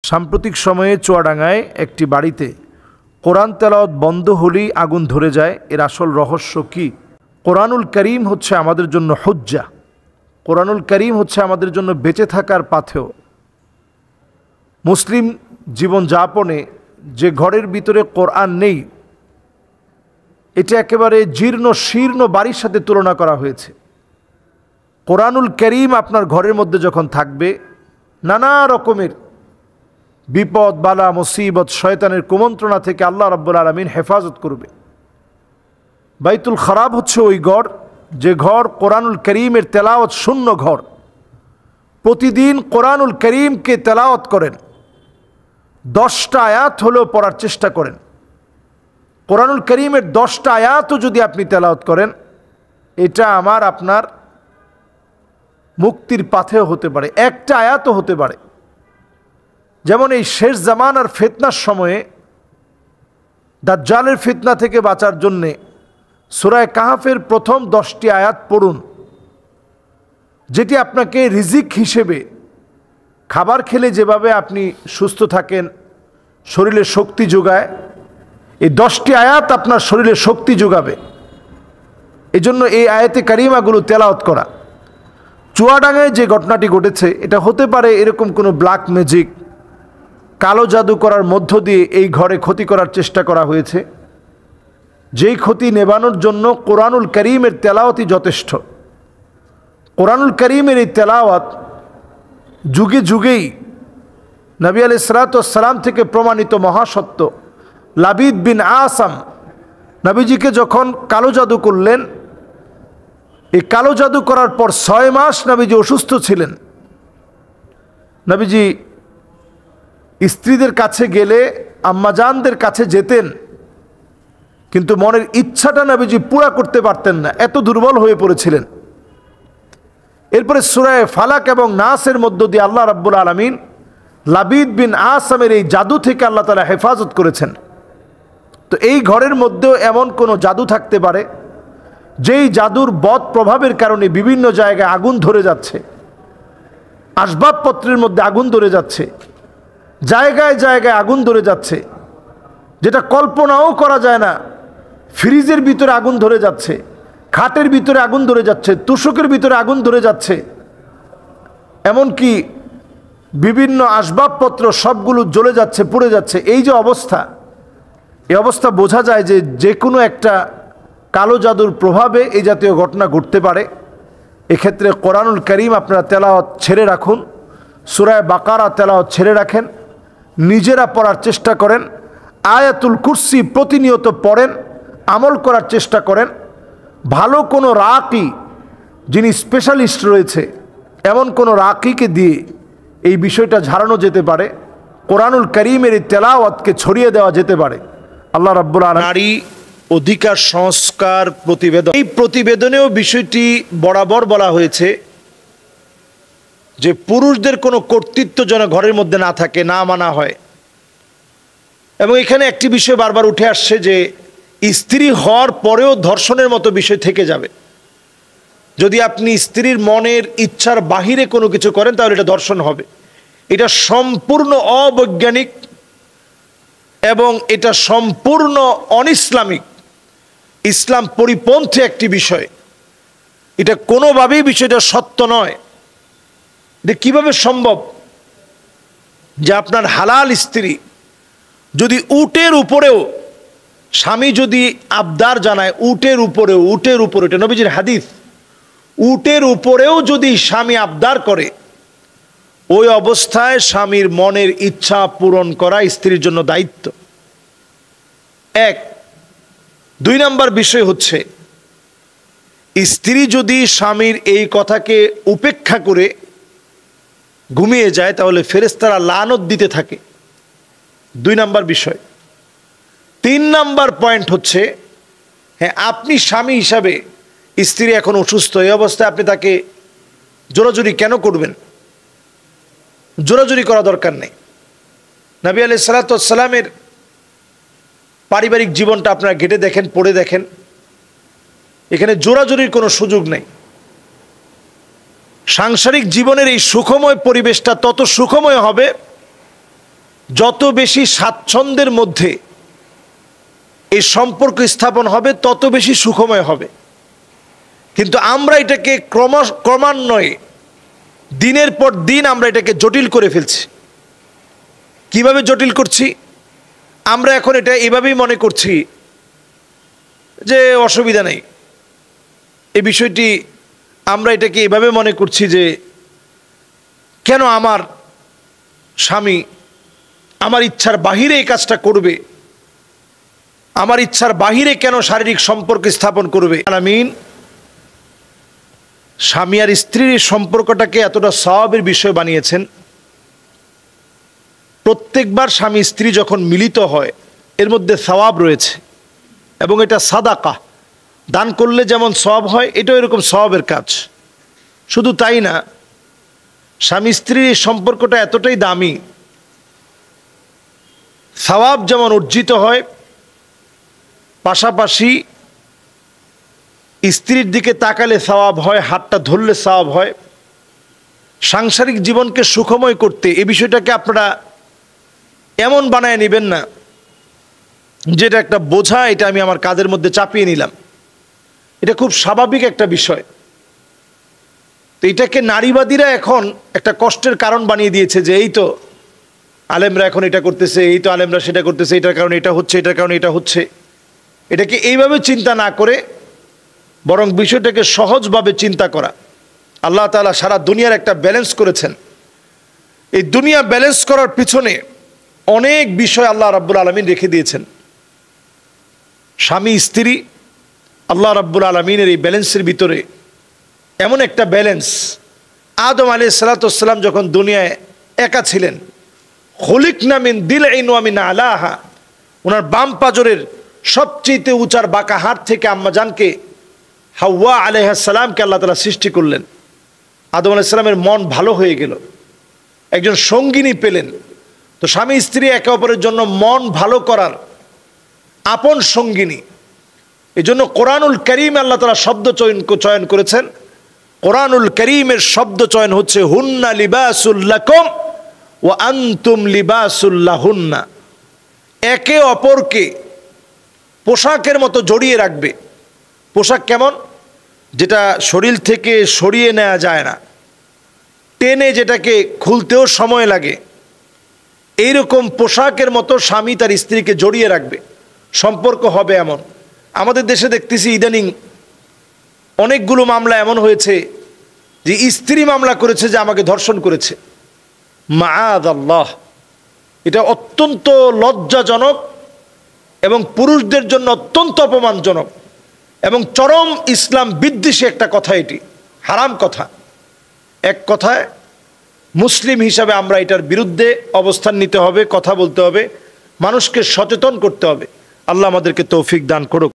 সাম্প্রতিক সময়ে চুয়াডাঙ্গায় একটি বাড়িতে কোরআন তেলাওয়াত বন্ধ হলেই আগুন ধরে যায়। এর আসল রহস্য কি? কোরআনুল করিম হচ্ছে আমাদের জন্য হুজ্জা। কোরআনুল করিম হচ্ছে আমাদের জন্য বেঁচে থাকার পাথেয়। মুসলিম জীবনযাপনে যে ঘরের ভিতরে কোরআন নেই, এটা একেবারে জীর্ণ শীর্ণ বাড়ির সাথে তুলনা করা হয়েছে। কোরআনুল করিম আপনার ঘরের মধ্যে যখন থাকবে, নানা রকমের বিপদ বালা মুসিবত শয়তানের কুমন্ত্রণা থেকে আল্লাহ রাব্বুল আলামিন হেফাজত করবে। বাইতুল খারাব হচ্ছে ওই ঘর, যে ঘর কোরআনুল করিমের তেলাওয়াত শূন্য ঘর। প্রতিদিন কোরআনুল করিমকে তেলাওয়াত করেন, 10টা আয়াত হলেও পড়ার চেষ্টা করেন। কোরআনুল করিমের 10টা আয়াতও যদি আপনি তেলাওয়াত করেন, এটা আমার আপনার মুক্তির পাথেও হতে পারে, একটা আয়াতও হতে পারে। যেমন এই শেষ জামানার ফিতনার সময়ে দাজ্জালের ফিতনা থেকে বাঁচার জন্যে সূরা কাহফের প্রথম 10টি আয়াত পড়ুন, যেটি আপনাকে রিজিক হিসেবে, খাবার খেলে যেভাবে আপনি সুস্থ থাকেন, শরীরে শক্তি যোগায়, এই 10টি আয়াত আপনার শরীরে শক্তি যোগাবে। এই জন্য এই আয়াতে কারিমাগুলো তেলাওয়াত করা। চুয়াডাঙ্গায় যে ঘটনাটি ঘটেছে, এটা হতে পারে এরকম কোনো ব্ল্যাক ম্যাজিক, কালো জাদু করার মধ্য দিয়ে এই ঘরে ক্ষতি করার চেষ্টা করা হয়েছে। যেই ক্ষতি নেবানোর জন্য কোরআনুল করিমের তেলাওয়াতই যথেষ্ট। কোরআনুল করিমের এই তেলাওয়াত যুগে যুগেই নবী আলাইহিস সালাতু ওয়াস সালাম থেকে প্রমাণিত মহাসত্য। লাবিদ বিন আসাম নবীজিকে যখন কালো জাদু করলেন, এই কালো জাদু করার পর 6 মাস নবীজি অসুস্থ ছিলেন। নবীজি স্ত্রীদের কাছে গেলে আম্মাজানদের কাছে যেতেন, কিন্তু মনের ইচ্ছাটা নবীজি পুরা করতে পারতেন না, এত দুর্বল হয়ে পড়েছিলেন। এরপরে সূরা ফালাক এবং নাসের মধ্য দিয়ে আল্লাহ রাব্বুল আলামিন লাবিদ বিন আসামের এই জাদু থেকে আল্লাহ তাআলা হেফাজত করেছেন। তো এই ঘরের মধ্যেও এমন কোনো জাদু থাকতে পারে, যেই জাদুর বদ প্রভাবের কারণে বিভিন্ন জায়গায় আগুন ধরে যাচ্ছে, আসবাবপত্রের মধ্যে আগুন ধরে যাচ্ছে, জায়গায় জায়গায় আগুন ধরে যাচ্ছে, যেটা কল্পনাও করা যায় না। ফ্রিজের ভিতরে আগুন ধরে যাচ্ছে, খাটের ভিতরে আগুন ধরে যাচ্ছে, তোশকের ভিতরে আগুন ধরে যাচ্ছে, এমনকি বিভিন্ন আসবাবপত্র সবগুলো জ্বলে যাচ্ছে, পুড়ে যাচ্ছে। এই যে অবস্থা, এই অবস্থা বোঝা যায় যে যে কোনো একটা কালো জাদুর প্রভাবে এই জাতীয় ঘটনা ঘটতে পারে। এক্ষেত্রে কোরআনুল করিম আপনারা তেলাওয়াত ছেড়ে রাখুন, সূরা বাকারা তেলাওয়াত ছেড়ে রাখেন, নিজেরা পড়ার চেষ্টা করেন। আয়াতুল কুরসি প্রতিনিয়ত পড়েন, আমল করার চেষ্টা করেন। ভালো কোনো রাকি, যিনি স্পেশালিস্ট রয়েছে, এমন কোনো রাকিকে দিয়ে এই বিষয়টা ঝাড়ানো যেতে পারে। কোরআনুল করিমের এই তেলাওয়াতকে ছড়িয়ে দেওয়া যেতে পারে। আল্লাহ রাব্বুল আলামিন নারী অধিকার সংস্কার প্রতিবেদন, এই প্রতিবেদনেও বিষয়টি বরাবর বলা হয়েছে যে পুরুষদের কোনো কর্তৃত্ব যেন ঘরের মধ্যে না থাকে, না মানা হয়। এবং এখানে একটি বিষয় বারবার উঠে আসছে যে স্ত্রী হওয়ার পরেও ধর্ষণের মতো বিষয় থেকে যাবে। যদি আপনি স্ত্রীর মনের ইচ্ছার বাহিরে কোনো কিছু করেন, তাহলে এটা ধর্ষণ হবে। এটা সম্পূর্ণ অবৈজ্ঞানিক এবং এটা সম্পূর্ণ অনইসলামিক, ইসলাম পরিপন্থী একটি বিষয়। এটা কোনোভাবেই বিষয়টা সত্য নয়। এটা কিভাবে সম্ভব যে আপনার হালাল স্ত্রী যদি উটের উপরেও, স্বামী যদি আবদার জানায়, উটের উপরেও, এটা নবীজির হাদিস, উটের উপরেও যদি স্বামী আবদার করে, ওই অবস্থায় স্বামীর মনের ইচ্ছা পূরণ করা স্ত্রীর জন্য দায়িত্ব। 1। 2 নম্বর বিষয় হচ্ছে, স্ত্রী যদি স্বামীর এই কথাকে উপেক্ষা করে ঘুমিয়ে যায়, তাহলে ফেরেশতারা লানত দিতে থাকে। 2 নম্বর বিষয়। 3 নম্বর পয়েন্ট হচ্ছে, হ্যাঁ, আপনি স্বামী হিসাবে, স্ত্রী এখন অসুস্থ, এই অবস্থায় আপনি তাকে জোরাজুরি কেন করবেন? জোরাজুরি করা দরকার নেই। নবী আলাইহিস সালাতু ওয়াস সালামের পারিবারিক জীবনটা আপনারা ঘেটে দেখেন, পড়ে দেখেন, এখানে জোরাজুরির কোনো সুযোগ নেই। সাংসারিক জীবনের এই সুখময় পরিবেশটা তত সুখময় হবে যত বেশি স্বাচ্ছন্দ্যের মধ্যে এই সম্পর্ক স্থাপন হবে তত বেশি সুখময় হবে। কিন্তু আমরা এটাকে ক্রমান্বয়ে দিনের পর দিন আমরা এটাকে জটিল করে ফেলছি। কিভাবে জটিল করছি? আমরা এখন এটা এভাবেই মনে করছি যে অসুবিধা নেই, এই বিষয়টি আমরা এটাকে এভাবে মনে করছি যে কেন আমার স্বামী আমার ইচ্ছার বাহিরে এই কাজটা করবে, আমার ইচ্ছার বাহিরে কেন শারীরিক সম্পর্ক স্থাপন করবে। আমিন স্বামী আর স্ত্রীর সম্পর্কটাকে এতটা সওয়াবের বিষয় বানিয়েছেন। প্রত্যেকবার স্বামী স্ত্রী যখন মিলিত হয় এর মধ্যে সওয়াব রয়েছে, এবং এটা সাদাকা, দান করলে যেমন সওয়াব হয় এটাও এরকম সওয়াবের কাজ। শুধু তাই না, স্বামী স্ত্রীর সম্পর্কটা এতটাই দামি, সওয়াব যেমন অর্জিত হয়, পাশাপাশি স্ত্রীর দিকে তাকালে সওয়াব হয়, হাতটা ধরলে সওয়াব হয়। সাংসারিক জীবনকে সুখময় করতে এই বিষয়টাকে আপনারা এমন বানায় নেবেন না যেটা একটা বোঝা, এটা আমি আমার কাঁধের মধ্যে চাপিয়ে নিলাম। এটা খুব স্বাভাবিক একটা বিষয়। তো এটাকে নারীবাদীরা এখন একটা কষ্টের কারণ বানিয়ে দিয়েছে যে এই তো আলেমরা এখন এটা করতেছে, এই তো আলেমরা সেটা করতেছে, এটার কারণে এটা হচ্ছে, এটার কারণে এটা হচ্ছে। এটাকে এইভাবে চিন্তা না করে বরং বিষয়টাকে সহজভাবে চিন্তা করা। আল্লাহ তাআলা সারা দুনিয়ার একটা ব্যালেন্স করেছেন। এই দুনিয়া ব্যালেন্স করার পিছনে অনেক বিষয় আল্লাহ রাব্বুল আলামিন রেখে দিয়েছেন। স্বামী স্ত্রী আল্লাহ রাব্বুল আলামিনের এই ব্যালেন্সের ভিতরে এমন একটা ব্যালেন্স, আদম আলাইহিস সালাতু ওয়াস সালাম যখন দুনিয়ায় একা ছিলেন, খুলিকনা মিন দিলইন ওয়া মিন আলাহা, ওনার বাম পাজরের সবচেয়ে উঁচার বাঁকা হাত থেকে আম্মাজানকে হাওয়া আলাইহিস সালামকে আল্লাহ তাআলা সৃষ্টি করলেন। আদম আলাইহিস সালামের মন ভালো হয়ে গেল, একজন সঙ্গিনী পেলেন। তো স্বামী স্ত্রী একে অপরের জন্য মন ভালো করার আপন সঙ্গিনী। এই জন্য কোরআনুল কারীম আল্লাহ তাআলা শব্দ চয়ন করেছেন। কোরআনুল কারীমের শব্দ চয়ন হচ্ছে হুন্না লিবাসুল লাকুম ওয়া আনতুম লিবাসুল লাহুন্না। একে অপরকে পোশাকের মতো জড়িয়ে রাখবে। পোশাক কেমন? যেটা শরীর থেকে সরিয়ে নেওয়া যায় না, টেনে যেটাকে খুলতেও সময় লাগে, এইরকম পোশাকের মতো স্বামী তার স্ত্রীকে জড়িয়ে রাখবে, সম্পর্ক হবে এমন। আমাদের দেশে দেখতেছি ইদানিং অনেকগুলো মামলা এমন হয়েছে যে স্ত্রী মামলা করেছে যে আমাকে ধর্ষণ করেছে। মাআযাল্লাহ, এটা অত্যন্ত লজ্জাজনক এবং পুরুষদের জন্য অত্যন্ত অপমানজনক এবং চরম ইসলাম বিদ্বেষী একটা কথা। এটি হারাম কথা। এক কথায় মুসলিম হিসাবে আমরা এটার বিরুদ্ধে অবস্থান নিতে হবে, কথা বলতে হবে, মানুষকে সচেতন করতে হবে। আল্লাহ আমাদেরকে তৌফিক দান করুক।